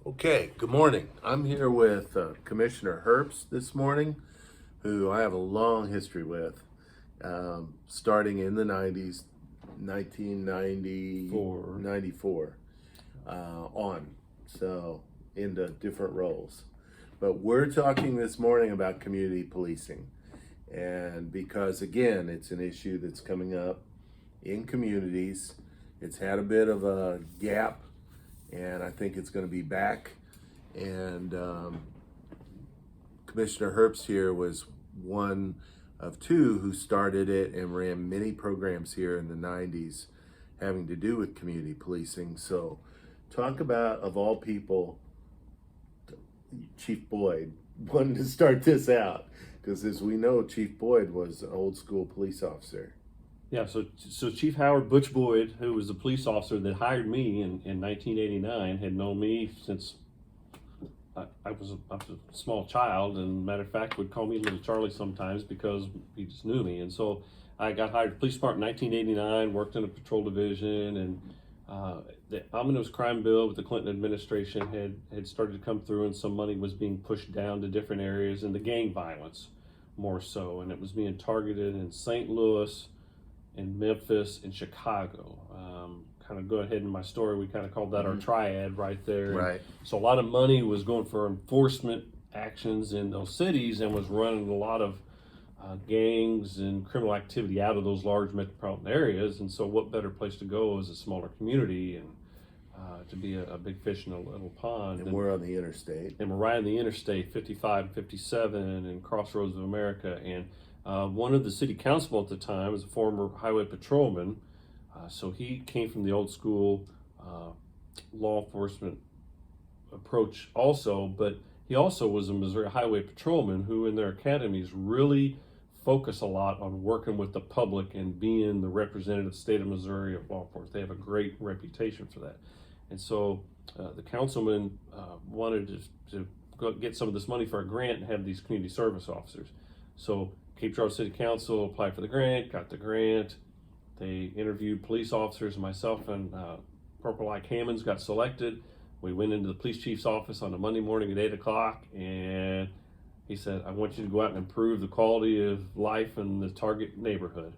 Okay, good morning. I'm here with Commissioner Herbst this morning, who I have a long history with, starting in the 90s, 1990, For 94, on, so into different roles. But we're talking this morning about community policing. And because, again, it's an issue that's coming up in communities, it's had a bit of a gap, and I think it's going to be back. And Commissioner Herbst here was one of two who started it and ran many programs here in the 90s having to do with community policing. So, talk about, of all people, Chief Boyd wanted to start this out because, as we know, Chief Boyd was an old school police officer. yeah, so Chief Howard Butch Boyd, who was the police officer that hired me in 1989, had known me since I was a small child, and matter of fact would call me Little Charlie sometimes because he just knew me. And so I got hired at police department in 1989, worked in a patrol division, and the omnibus crime bill with the Clinton administration had started to come through, and some money was being pushed down to different areas, and the gang violence more so, and it was being targeted in St. Louis, in Memphis, and Chicago. Kind of go ahead in my story, we kind of called that our triad right there. Right. So a lot of money was going for enforcement actions in those cities and was running a lot of gangs and criminal activity out of those large metropolitan areas. And so what better place to go as a smaller community and to be a big fish in a little pond. And we're on the interstate. And we're right on the interstate 55 and 57 and crossroads of America. And one of the city councilmen at the time was a former highway patrolman. So he came from the old school law enforcement approach also, but he also was a Missouri highway patrolman who in their academies really focus a lot on working with the public and being the representative state of Missouri of law enforcement. They have a great reputation for that. And so the councilman wanted to go get some of this money for a grant and have these community service officers. So Cape Girardeau City Council applied for the grant, got the grant. They interviewed police officers, myself and Corporal Ike Hammonds got selected. We went into the police chief's office on a Monday morning at 8 o'clock, and he said, I want you to go out and improve the quality of life in the target neighborhood.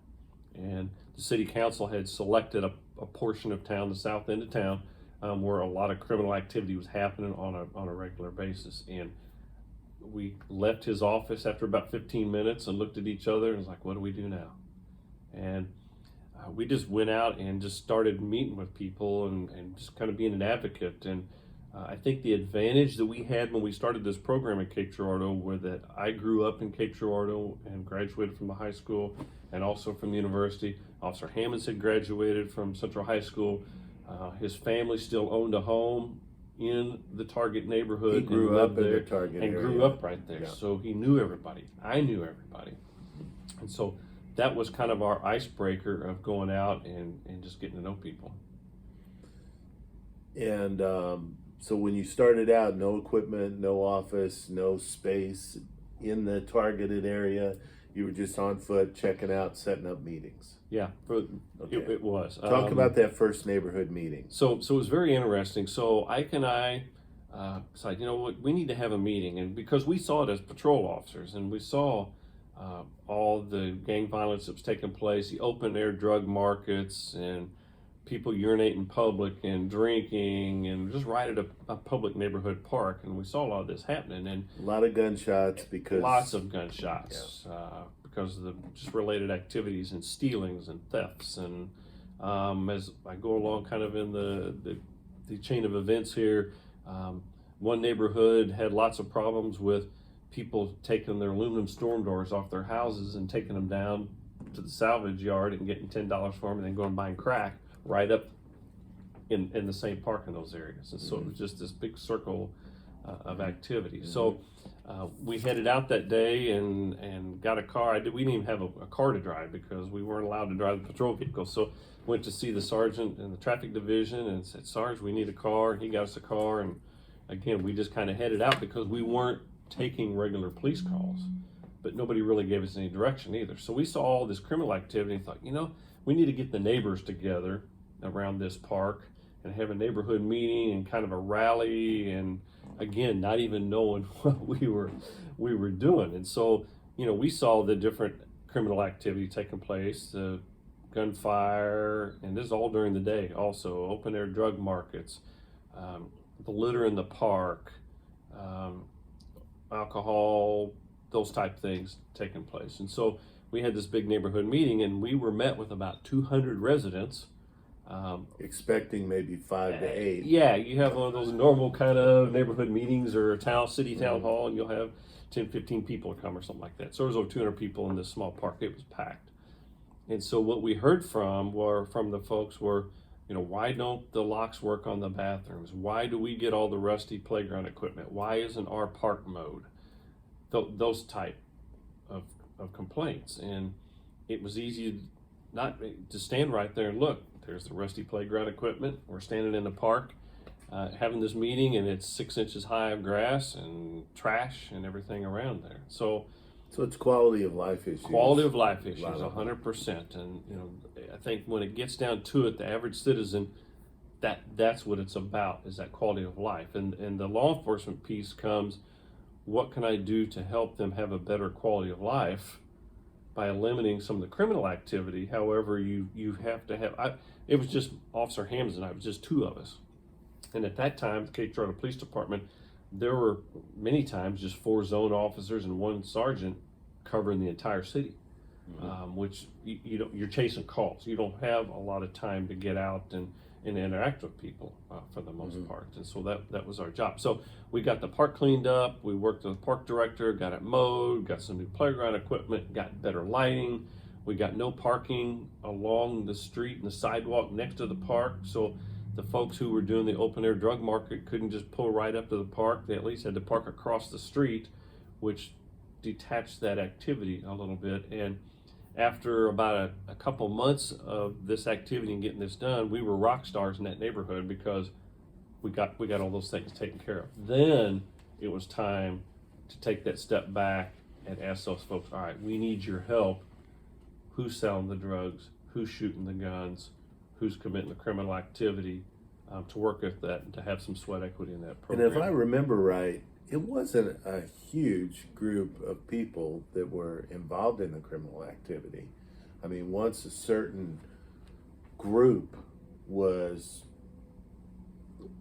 And the city council had selected a portion of town, the south end of town, where a lot of criminal activity was happening on a regular basis. And we left his office after about 15 minutes and looked at each other and was like, what do we do now? And we just went out and just started meeting with people and just kind of being an advocate. And I think the advantage that we had when we started this program at Cape Girardeau were that I grew up in Cape Girardeau and graduated from the high school and also from the university. Officer Hammonds had graduated from Central High School. His family still owned a home in the target neighborhood. He grew up in the target and area. grew up right there. Yeah. So he knew everybody. I knew everybody. And so that was kind of our icebreaker of going out and just getting to know people. And so when you started out, no equipment, no office, no space in the targeted area, you were just on foot, checking out, setting up meetings. Yeah, it was. Talk about that first neighborhood meeting. So it was very interesting. So Ike and I decided, you know what, we need to have a meeting. And because we saw it as patrol officers and we saw all the gang violence that was taking place, the open air drug markets and people urinate in public and drinking and just right at a public neighborhood park. And we saw a lot of this happening. And A lot of gunshots because... lots of gunshots because of the just related activities and stealings and thefts. And as I go along kind of in the chain of events here, one neighborhood had lots of problems with people taking their aluminum storm doors off their houses and taking them down to the salvage yard and getting $10 for them and then going and buying crack right up in the same park in those areas. And so it was just this big circle of activity. So we headed out that day and got a car. We didn't even have a car to drive because we weren't allowed to drive the patrol vehicle. So went to see the sergeant in the traffic division and said, Sarge, we need a car. He got us a car. And again, we just kind of headed out because we weren't taking regular police calls, but nobody really gave us any direction either. So we saw all this criminal activity and thought, you know, we need to get the neighbors together around this park and have a neighborhood meeting and kind of a rally, and again, not even knowing what we were doing. And so, we saw the different criminal activity taking place, the gunfire, and this is all during the day. Also, open air drug markets, the litter in the park, alcohol, those type things taking place. And so we had this big neighborhood meeting, and we were met with about 200 residents. Expecting maybe 5 to 8. Yeah, you have one of those normal kind of neighborhood meetings or a city town hall, and you'll have 10, 15 people come or something like that. So there was over 200 people in this small park. It was packed. And so what we heard from the folks were, why don't the locks work on the bathrooms? Why do we get all the rusty playground equipment? Why isn't our park mowed? Those type of complaints. And it was easy not to stand right there and look. There's the rusty playground equipment. We're standing in the park having this meeting, and it's 6 inches high of grass and trash and everything around there. So it's quality of life issues. Quality of life issues, Lot of 100%. And I think when it gets down to it, the average citizen, that's what it's about, is that quality of life. And the law enforcement piece comes, what can I do to help them have a better quality of life by eliminating some of the criminal activity? However, you have to have. It was just Officer Hammonds and I. It was just 2 of us. And at that time, the Cape Girardeau Police Department, there were many times just 4 zone officers and 1 sergeant covering the entire city, which you're chasing calls. You don't have a lot of time to get out and interact with people for the most part. And so that was our job. So we got the park cleaned up. We worked with the park director, got it mowed, got some new playground equipment, got better lighting. We got no parking along the street and the sidewalk next to the park. So the folks who were doing the open air drug market couldn't just pull right up to the park. They at least had to park across the street, which detached that activity a little bit. And after about a couple months of this activity and getting this done, we were rock stars in that neighborhood because we got all those things taken care of. Then it was time to take that step back and ask those folks, all right, we need your help. Who's selling the drugs? Who's shooting the guns? Who's committing the criminal activity? To work with that and to have some sweat equity in that program. And if I remember right, it wasn't a huge group of people that were involved in the criminal activity. I mean, once a certain group was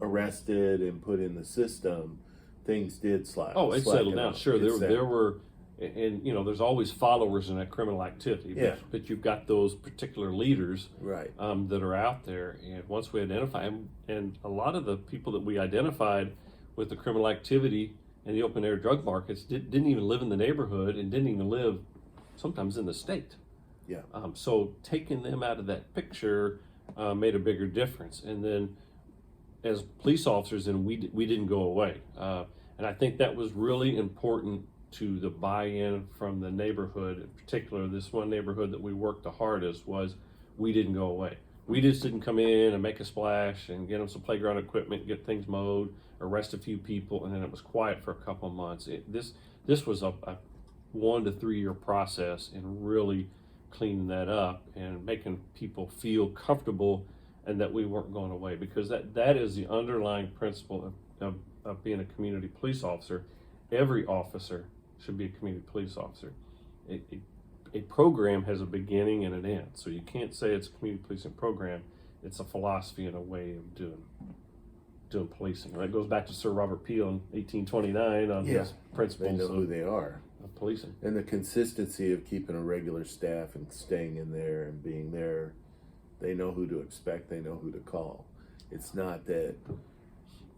arrested and put in the system, things did slide. Oh, it settled down. Sure, there were, and there's always followers in that criminal activity. But you've got those particular leaders, right, that are out there. And once we identify them, and a lot of the people that we identified with the criminal activity and the open air drug markets didn't even live in the neighborhood and didn't even live sometimes in the state. Yeah. So taking them out of that picture made a bigger difference. And then as police officers, and we didn't go away. And I think that was really important to the buy-in from the neighborhood. In particular, this one neighborhood that we worked the hardest was we didn't go away. We just didn't come in and make a splash and get them some playground equipment, get things mowed, arrest a few people, and then it was quiet for a couple of months. This was a 1 to 3 year process in really cleaning that up and making people feel comfortable and that we weren't going away, because that is the underlying principle of being a community police officer. Every officer should be a community police officer. A program has a beginning and an end, so you can't say it's a community policing program. It's a philosophy and a way of doing policing. That goes back to Sir Robert Peel in 1829 on his principles. They know who they are. Of policing. And the consistency of keeping a regular staff and staying in there and being there. They know who to expect. They know who to call. It's not that,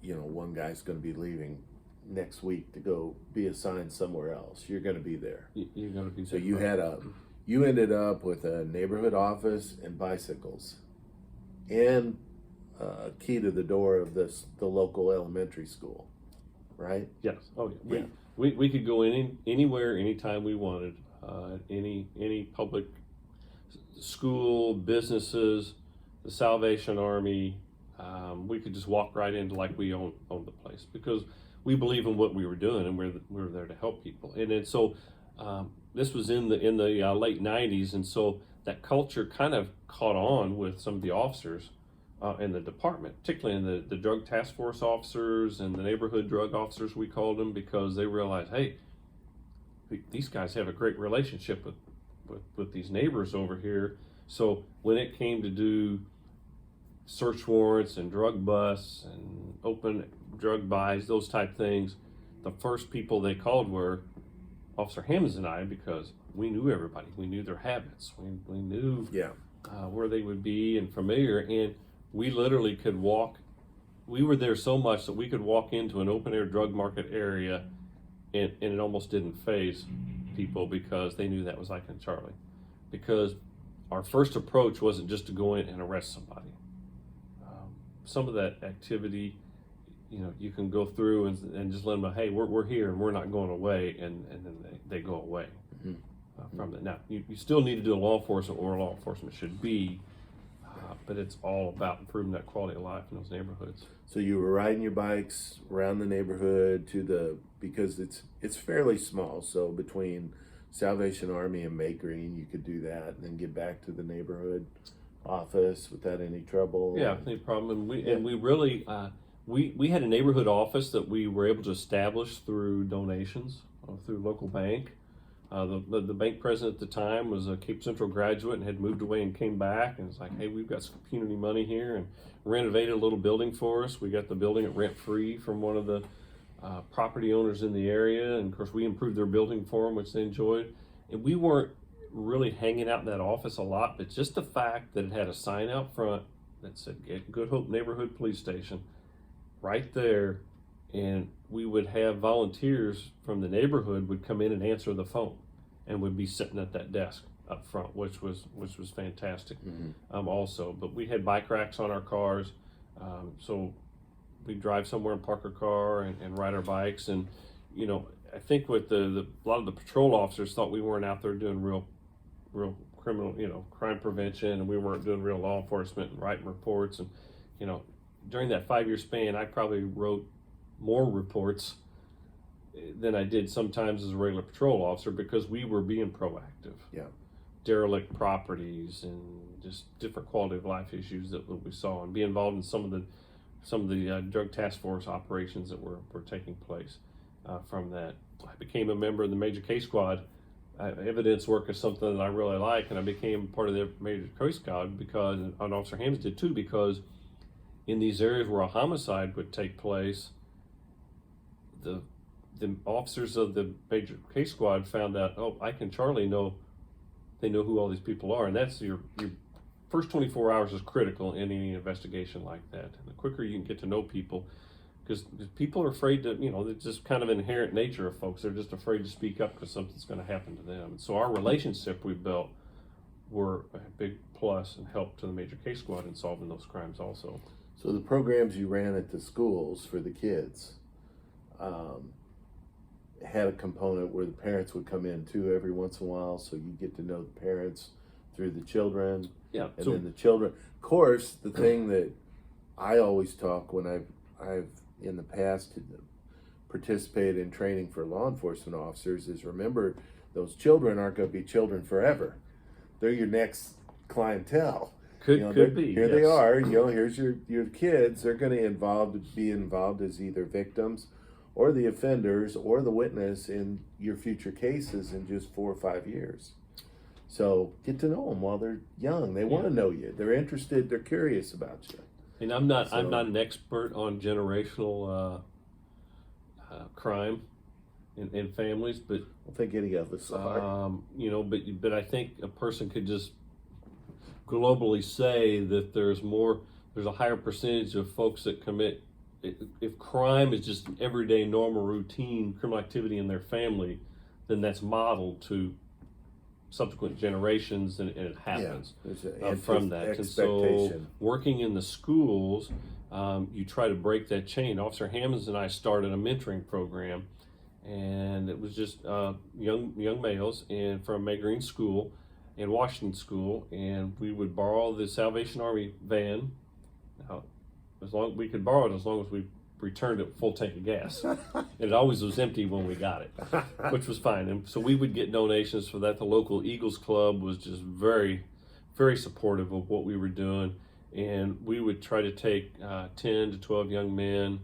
one guy's going to be leaving next week to go be assigned somewhere else. You're going to be there. You're going to be So there. you ended up with a neighborhood office and bicycles and a key to the door of the local elementary school, right? Yes. Oh yeah. Yeah. We could go anywhere, anytime we wanted. Any public school, businesses, the Salvation Army. We could just walk right into like we own the place, because we believe in what we were doing, and we're there to help people. And then so this was in the late 90s, and so that culture kind of caught on with some of the officers in the department, particularly in the drug task force officers and the neighborhood drug officers, we called them, because they realized, hey, these guys have a great relationship with these neighbors over here. So when it came to do search warrants and drug busts and open drug buys, those type things, the first people they called were Officer Hammonds and I, because we knew everybody. We knew their habits. We knew where they would be and familiar. And we literally could walk. We were there so much that we could walk into an open air drug market area, and it almost didn't faze people, because they knew that was Ike and Charlie. Because our first approach wasn't just to go in and arrest somebody. Some of that activity, you can go through and just let them know, hey, we're here and we're not going away, and then they go away from that. Now, you still need to do a law enforcement where law enforcement should be, but it's all about improving that quality of life in those neighborhoods. So you were riding your bikes around the neighborhood because it's fairly small. So between Salvation Army and May Green, you could do that and then get back to the neighborhood office without any trouble. Yeah, no problem. And we really we had a neighborhood office that we were able to establish through donations through local bank. The bank president at the time was a Cape Central graduate and had moved away and came back, and it's like, hey, we've got some community money here, and renovated a little building for us. We got the building at rent free from one of the property owners in the area, and of course we improved their building for them, which they enjoyed. And we weren't really hanging out in that office a lot, but just the fact that it had a sign out front that said Good Hope Neighborhood Police Station right there, and we would have volunteers from the neighborhood would come in and answer the phone and would be sitting at that desk up front, which was fantastic. Also, but we had bike racks on our cars, so we'd drive somewhere and park our car and ride our bikes. And I think with a lot of the patrol officers thought we weren't out there doing real criminal, crime prevention, and we weren't doing real law enforcement and writing reports. And during that 5-year span, I probably wrote more reports than I did sometimes as a regular patrol officer, because we were being proactive. Yeah. Derelict properties and just different quality of life issues that we saw, and be involved in some of the drug task force operations that were taking place from that. I became a member of the Major Case Squad. Evidence work is something that I really like, and I became part of the Major Case Squad because, and Officer Hammonds did too, because in these areas where a homicide would take place, the officers of the Major Case Squad found out, oh, Ike and Charlie know who all these people are, and that's your first 24 hours is critical in any investigation like that. And the quicker you can get to know people, because people are afraid to, it's just kind of inherent nature of folks. They're just afraid to speak up because something's going to happen to them. And so our relationship we built were a big plus and help to the Major Case Squad in solving those crimes also. So the programs you ran at the schools for the kids had a component where the parents would come in too every once in a while, so you get to know the parents through the children. Yeah. And then the children. Of course, the thing that I always talk when I've in the past participated in training for law enforcement officers is, remember, those children aren't going to be children forever. They're your next clientele. Could be. Here they are. Here's your kids. They're going to be involved as either victims or the offenders or the witness in your future cases in just 4 or 5 years. So get to know them while they're young. They want to know you. They're interested. They're curious about you. And I'm not an expert on generational crime in families, but I don't think any of us are. But I think a person could just globally say that there's a higher percentage of folks that commit. If crime is just everyday, normal, routine criminal activity in their family, then that's modeled to subsequent generations, and it happens from that. And so, working in the schools, you try to break that chain. Officer Hammonds and I started a mentoring program, and it was just young males and from May Green School and Washington School, and we would borrow the Salvation Army van. Now, as long we could borrow it as long as we returned it full tank of gas. And it always was empty when we got it, which was fine. And so we would get donations for that. The local Eagles Club was just very, very supportive of what we were doing. and we would try to take 10 to 12 young men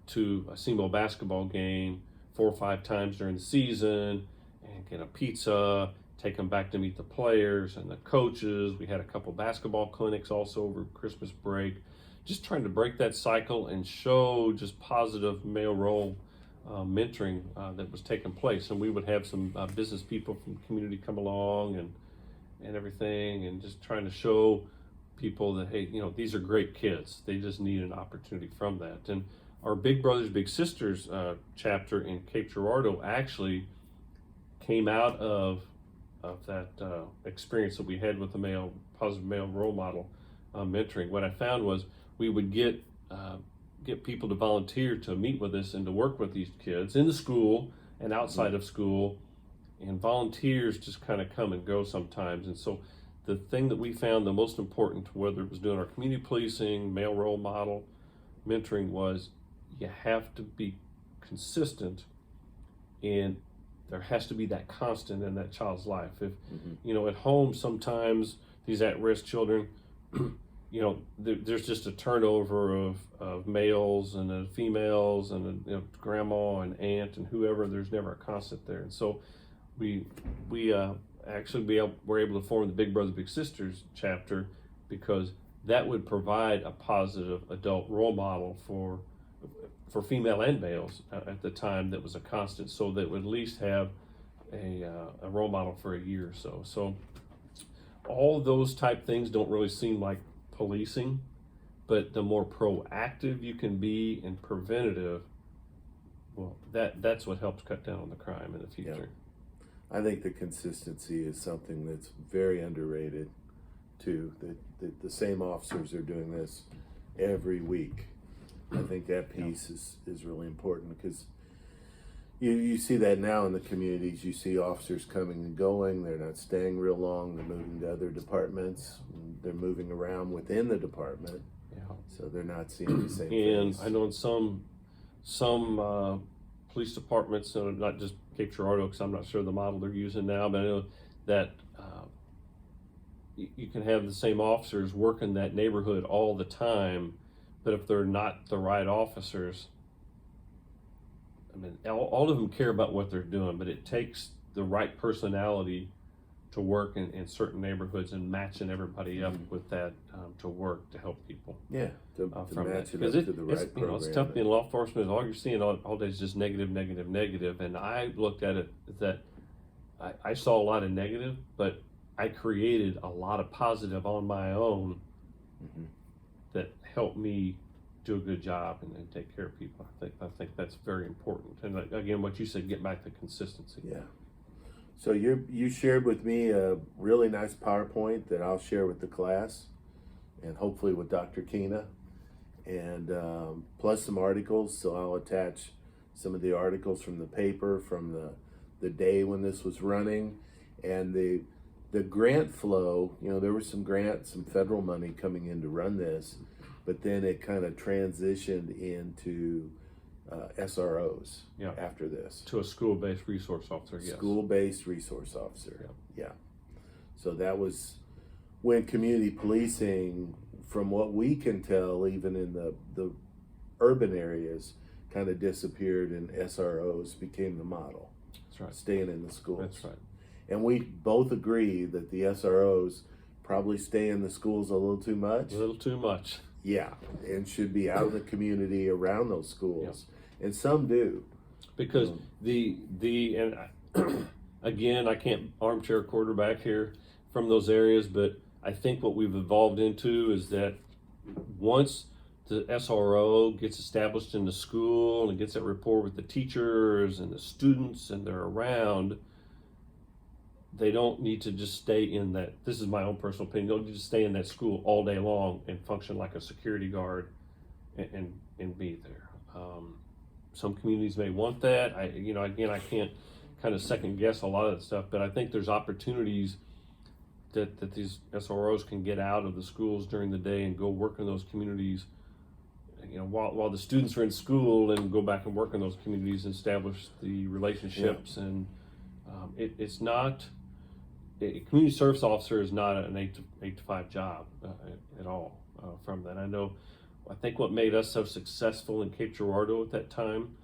to a SEMO basketball game 4 or 5 times during the season, and get a pizza, take them back to meet the players and the coaches. We had a couple basketball clinics also over Christmas break, just trying to break that cycle and show just positive male role mentoring that was taking place. And we would have some business people from the community come along and everything, and just trying to show people that, hey, these are great kids. They just need an opportunity from that. And our Big Brothers Big Sisters chapter in Cape Girardeau actually came out of that experience that we had with the positive male role model mentoring. What I found was we would get people to volunteer to meet with us and to work with these kids in the school and outside of school, and volunteers just kind of come and go sometimes. And so the thing that we found the most important, whether it was doing our community policing, male role model mentoring, was you have to be consistent, and there has to be that constant in that child's life. If at home sometimes these at-risk children, there's just a turnover of males and females and grandma and aunt and whoever. There's never a constant there. And so we actually were able to form the Big Brothers Big Sisters chapter, because that would provide a positive adult role model for female and males at the time that was a constant, so that would at least have a role model for a year or so. So all those type things don't really seem like policing, but the more proactive you can be and preventative, well, that's what helps cut down on the crime in the future. I think the consistency is something that's very underrated too, that the same officers are doing this every week. I think that piece is really important, because you see that now in the communities. You see officers coming and going. They're not staying real long. They're moving to other departments. They're moving around within the department. So they're not seeing the same things. And I know in some police departments, not just Cape Girardeau, because I'm not sure the model they're using now, but I know that you can have the same officers working that neighborhood all the time, but if they're not the right officers, I mean, all of them care about what they're doing, but it takes the right personality to work in certain neighborhoods, and matching everybody up with that to work to help people. Yeah, to match it up to the right program. It's tough being law enforcement. All you're seeing all day is just negative, negative, negative. And I looked at it that I saw a lot of negative, but I created a lot of positive on my own that helped me do a good job and take care of people. I think that's very important. And again, what you said, get back to consistency. Yeah. So you shared with me a really nice PowerPoint that I'll share with the class, and hopefully with Dr. Keena, and plus some articles. So I'll attach some of the articles from the paper from the day when this was running, and the grant flow. There was some grants, some federal money coming in to run this, but then it kind of transitioned into SROs after this. To a school-based resource officer, yes. School-based resource officer, yeah. So that was when community policing, from what we can tell, even in the urban areas, kind of disappeared, and SROs became the model. That's right. Staying in the schools. That's right. And we both agree that the SROs probably stay in the schools a little too much. A little too much. Yeah, and should be out in the community around those schools. And some do. Because again, I can't armchair quarterback here from those areas, but I think what we've evolved into is that once the SRO gets established in the school and gets that rapport with the teachers and the students and they're around, they don't need to just stay in that, this is my own personal opinion, they don't need to stay in that school all day long and function like a security guard and be there. Some communities may want that. I can't kind of second guess a lot of that stuff, but I think there's opportunities that these SROs can get out of the schools during the day and go work in those communities, while the students are in school, and go back and work in those communities and establish the relationships. And it's not a community service officer is not an 8 to 5 job at all. From that, I think what made us so successful in Cape Girardeau at that time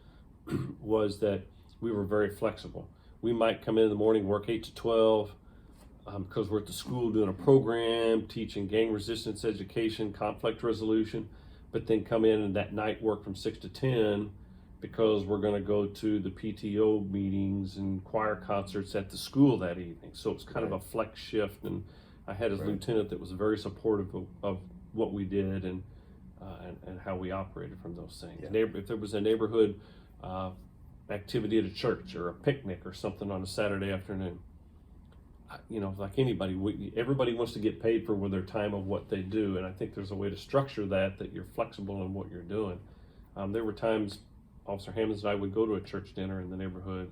was that we were very flexible. We might come in the morning, work 8 to 12, because we're at the school doing a program, teaching gang resistance education, conflict resolution, but then come in and that night work from 6 to 10 because we're going to go to the PTO meetings and choir concerts at the school that evening. So it's kind of a flex shift, and I had a lieutenant that was very supportive of what we did and how we operated from those things. If there was a neighborhood activity at a church or a picnic or something on a Saturday afternoon, like anybody, everybody wants to get paid for their time of what they do, and I think there's a way to structure that you're flexible in what you're doing. There were times Officer Hammonds and I would go to a church dinner in the neighborhood,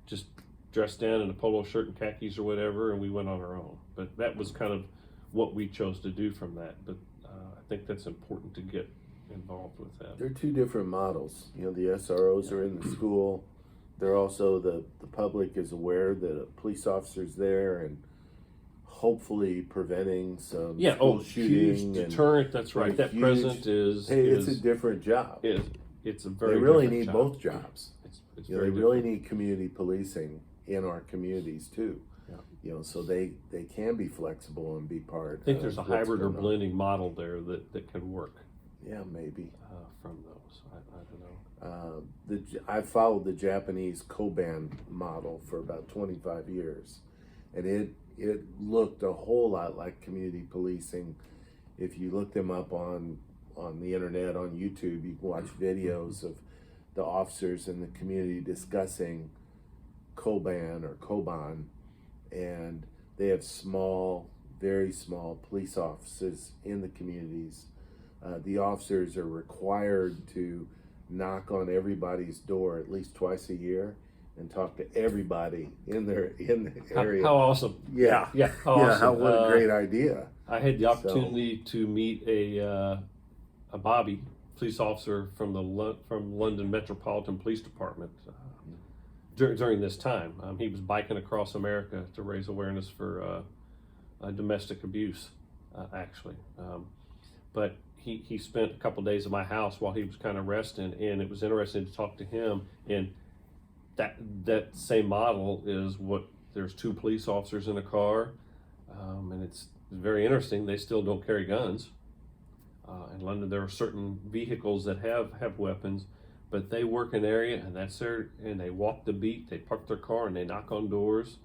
just dressed down in a polo shirt and khakis or whatever, and we went on our own. But that was kind of what we chose to do from that. But I think that's important to get involved with that. There are two different models. The SROs are in the school. They're also, the public is aware that a police officer's there and hopefully preventing some school shooting. Huge deterrent, that's right. That present it's a different job. It's a very They really different need job. both jobs. It's They very really need community policing in our communities too. So they can be flexible and be part. I think there's a hybrid or blending model there that can work. Yeah, maybe. From those, I don't know. I followed the Japanese Koban model for about 25 years, and it looked a whole lot like community policing. If you look them up on the internet, on YouTube, you can watch videos of the officers in the community discussing Koban or Koban, and they have small, very small police offices in the communities. The officers are required to knock on everybody's door at least twice a year and talk to everybody in the area. How awesome! Yeah. How awesome! What a great idea! I had the opportunity to meet a Bobby police officer from London Metropolitan Police Department during this time. He was biking across America to raise awareness for domestic abuse, actually. But he spent a couple days at my house while he was kind of resting, and it was interesting to talk to him. And that same model is there's two police officers in a car, and it's very interesting. They still don't carry guns. In London, there are certain vehicles that have weapons, but they work an area, and and they walk the beat. They park their car and they knock on doors,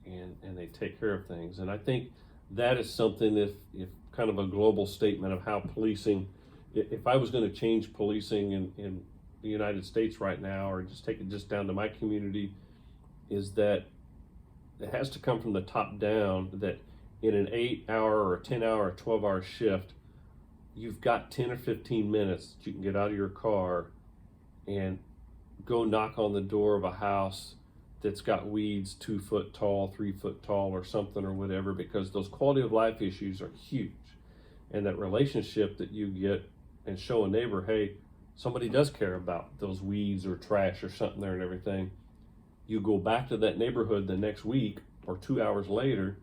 and they take care of things. And I think that is something, if kind of a global statement of how policing, if I was going to change policing in the United States right now, or just take it just down to my community, is that it has to come from the top down, that in an 8-hour or a 10-hour or 12-hour shift, you've got 10 or 15 minutes that you can get out of your car and go knock on the door of a house that's got weeds 2 foot tall, 3 foot tall, or something or whatever, because those quality of life issues are huge. And that relationship that you get and show a neighbor, hey, somebody does care about those weeds or trash or something there and everything. You go back to that neighborhood the next week or 2 hours later,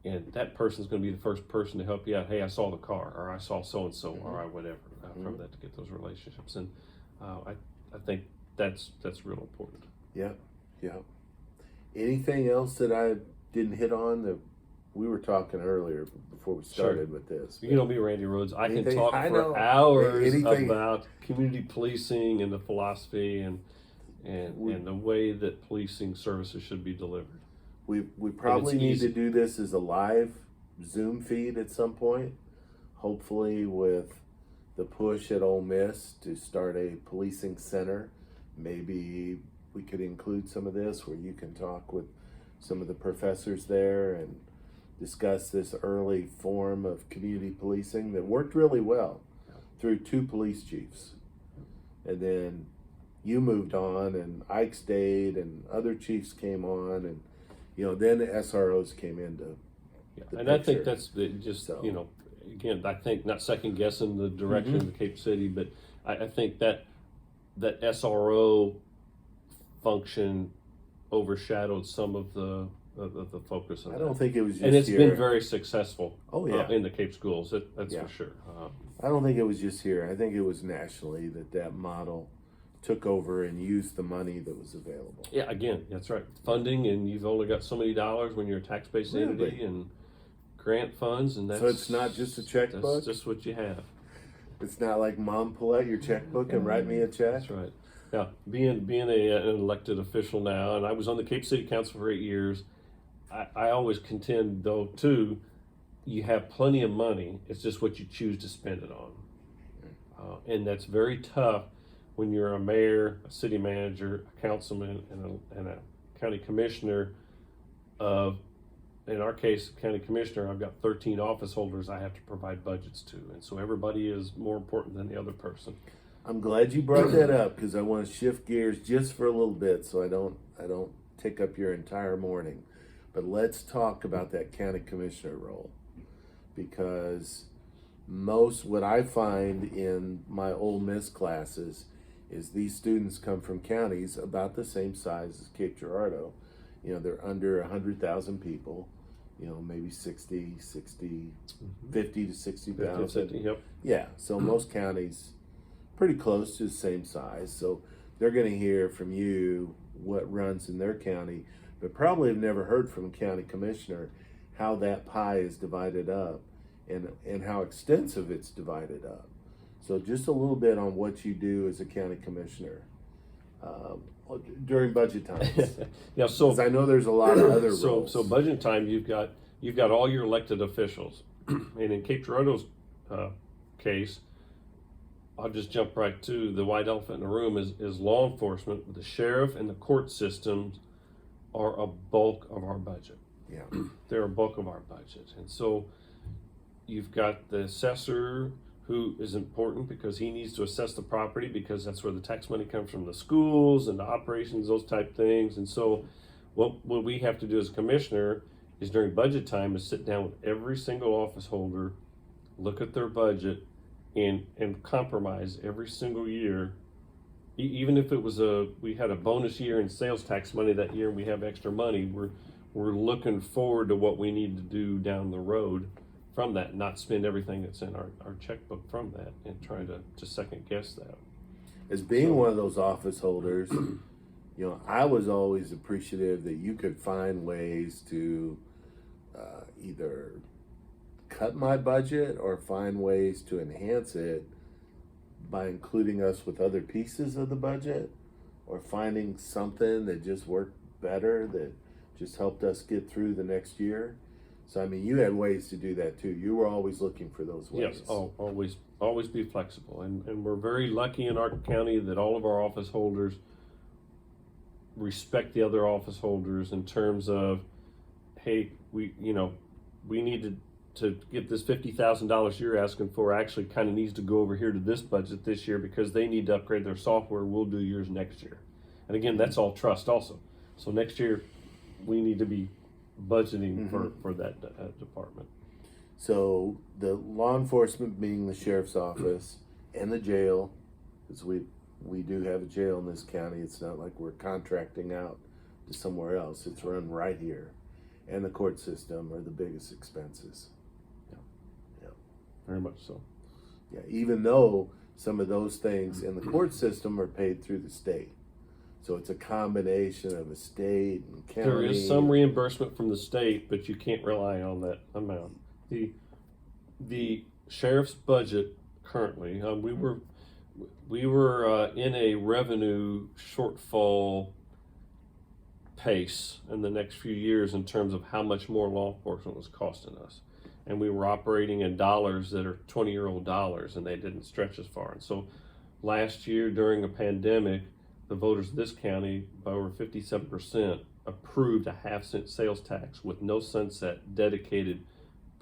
and that person's going to be the first person to help you out. Hey, I saw the car, or I saw so-and-so, or whatever, from that, to get those relationships. And I think that's real important. Yeah. Anything else that I didn't hit on that we were talking earlier before we started with this? You know me, Randy Rhodes. I can talk I for know. hours Anything. about community policing and the philosophy and the way that policing services should be delivered. We probably need easy. to do this as a live Zoom feed at some point, hopefully with the push at Ole Miss to start a policing center. Maybe we could include some of this where you can talk with some of the professors there and discuss this early form of community policing that worked really well through 2 police chiefs. And then you moved on, and Ike stayed, and other chiefs came on, and then the SROs came into the And picture. I think that's again, I think not second guessing the direction of the Cape City, but I think that SRO function overshadowed some of the the focus of I that. don't think it was just And it's here. been very successful. Oh, yeah. In the Cape schools, that's Yeah. for sure. I don't think it was just here. I think it was nationally that model took over and used the money that was available. Yeah, again, that's right. Funding, and you've only got so many dollars when you're a tax-based entity, Really? and grant funds, and that's So it's not just a checkbook? That's just what you have. It's not like, Mom, pull out your checkbook and write me a check. That's right. Yeah, being an elected official now, and I was on the Cape City Council for 8 years. I always contend, though, too, you have plenty of money. It's just what you choose to spend it on, and that's very tough when you're a mayor, a city manager, a councilman, and a county commissioner. In our case, county commissioner, I've got 13 office holders I have to provide budgets to, and so everybody is more important than the other person. I'm glad you brought that up because I want to shift gears just for a little bit so I don't take up your entire morning. But let's talk about that county commissioner role, because what I find in my Ole Miss classes is these students come from counties about the same size as Cape Girardeau. You know, they're under 100,000 people, you know, maybe 50 to 60,000. 50, yep. Yeah, so most counties pretty close to the same size. So they're going to hear from you what runs in their county, but probably have never heard from a county commissioner how that pie is divided up and how extensive it's divided up. So just a little bit on what you do as a county commissioner during budget times. Yeah, so 'Cause I know there's a lot of other roles. So budget time, you've got all your elected officials, and in Cape Girardeau's case, I'll just jump right to the white elephant in the room is law enforcement. The sheriff and the court systems are a bulk of our budget. Yeah. They're a bulk of our budget, and so you've got the assessor, who is important because he needs to assess the property because that's where the tax money comes from, the schools and the operations, those type things. And so what we have to do as a commissioner is during budget time is sit down with every single office holder, look at their budget, and compromise every single year. Even if it was we had a bonus year in sales tax money that year and we have extra money, we're looking forward to what we need to do down the road from that, not spend everything that's in our checkbook from that and try to second guess that. As being one of those office holders, you know, I was always appreciative that you could find ways to either cut my budget or find ways to enhance it by including us with other pieces of the budget, or finding something that just worked better that just helped us get through the next year. So, I mean, you had ways to do that too. You were always looking for those ways. Yes, always be flexible. And we're very lucky in our county that all of our office holders respect the other office holders in terms of, hey, we need to get this $50,000 you're asking for actually kind of needs to go over here to this budget this year because they need to upgrade their software. We'll do yours next year. And again, that's all trust also. So next year we need to be budgeting for that department. So the law enforcement being the sheriff's office and the jail, because we do have a jail in this county. It's not like we're contracting out to somewhere else. It's run right here. And the court system are the biggest expenses. Yeah. Very much so. Yeah, even though some of those things in the court system are paid through the state. So it's a combination of a state and county. There is some reimbursement from the state, but you can't rely on that amount. The sheriff's budget currently, we were in a revenue shortfall pace in the next few years in terms of how much more law enforcement was costing us. And we were operating in dollars that are 20-year-old dollars, and they didn't stretch as far. And so last year during a pandemic, the voters of this county, by over 57%, approved a half-cent sales tax with no sunset dedicated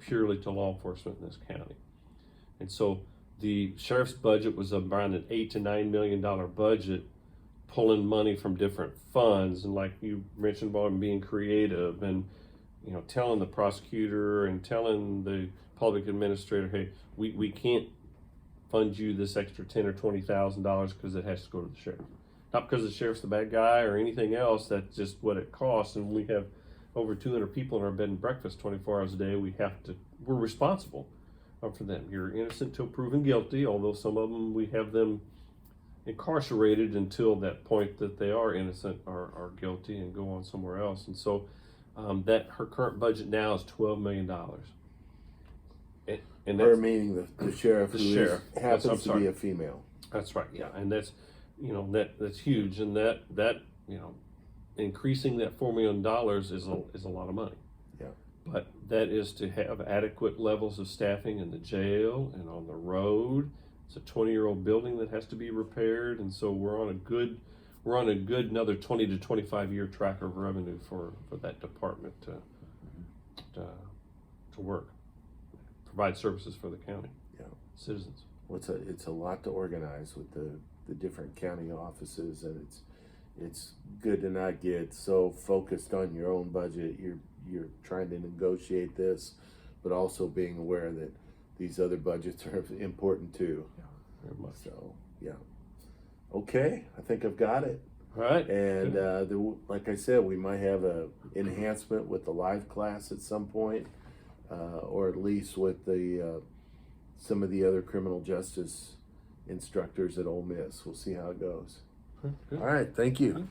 purely to law enforcement in this county. And so the sheriff's budget was around an $8 to $9 million budget, pulling money from different funds. And like you mentioned about him being creative and, you know, telling the prosecutor and telling the public administrator, hey, we can't fund you this extra $10,000 or $20,000 because it has to go to the sheriff. Not because the sheriff's the bad guy or anything else, that's just what it costs. And we have over 200 people in our bed and breakfast 24 hours a day, we're responsible for them. You're innocent till proven guilty, although some of them, we have them incarcerated until that point that they are innocent or are guilty and go on somewhere else. And so that her current budget now is $12 million. And Her that's, meaning the sheriff, The who sheriff. happens to be sorry. a female. that's right, yeah. And that's, that's huge. And that increasing that $4 million is a lot of money. Yeah. But that is to have adequate levels of staffing in the jail and on the road. It's a 20-year-old building that has to be repaired, and so we're on a good another 20 to 25 year track of revenue for that department to work, provide services for the county, citizens. Well, it's a lot to organize with the different county offices, and it's good to not get so focused on your own budget. You're trying to negotiate this, but also being aware that these other budgets are important too. Very much. So, yeah. Okay, I think I've got it. All right. And like I said, we might have a enhancement with the live class at some point, or at least with the some of the other criminal justice instructors at Ole Miss. We'll see how it goes. Good. All right, thank you. Good.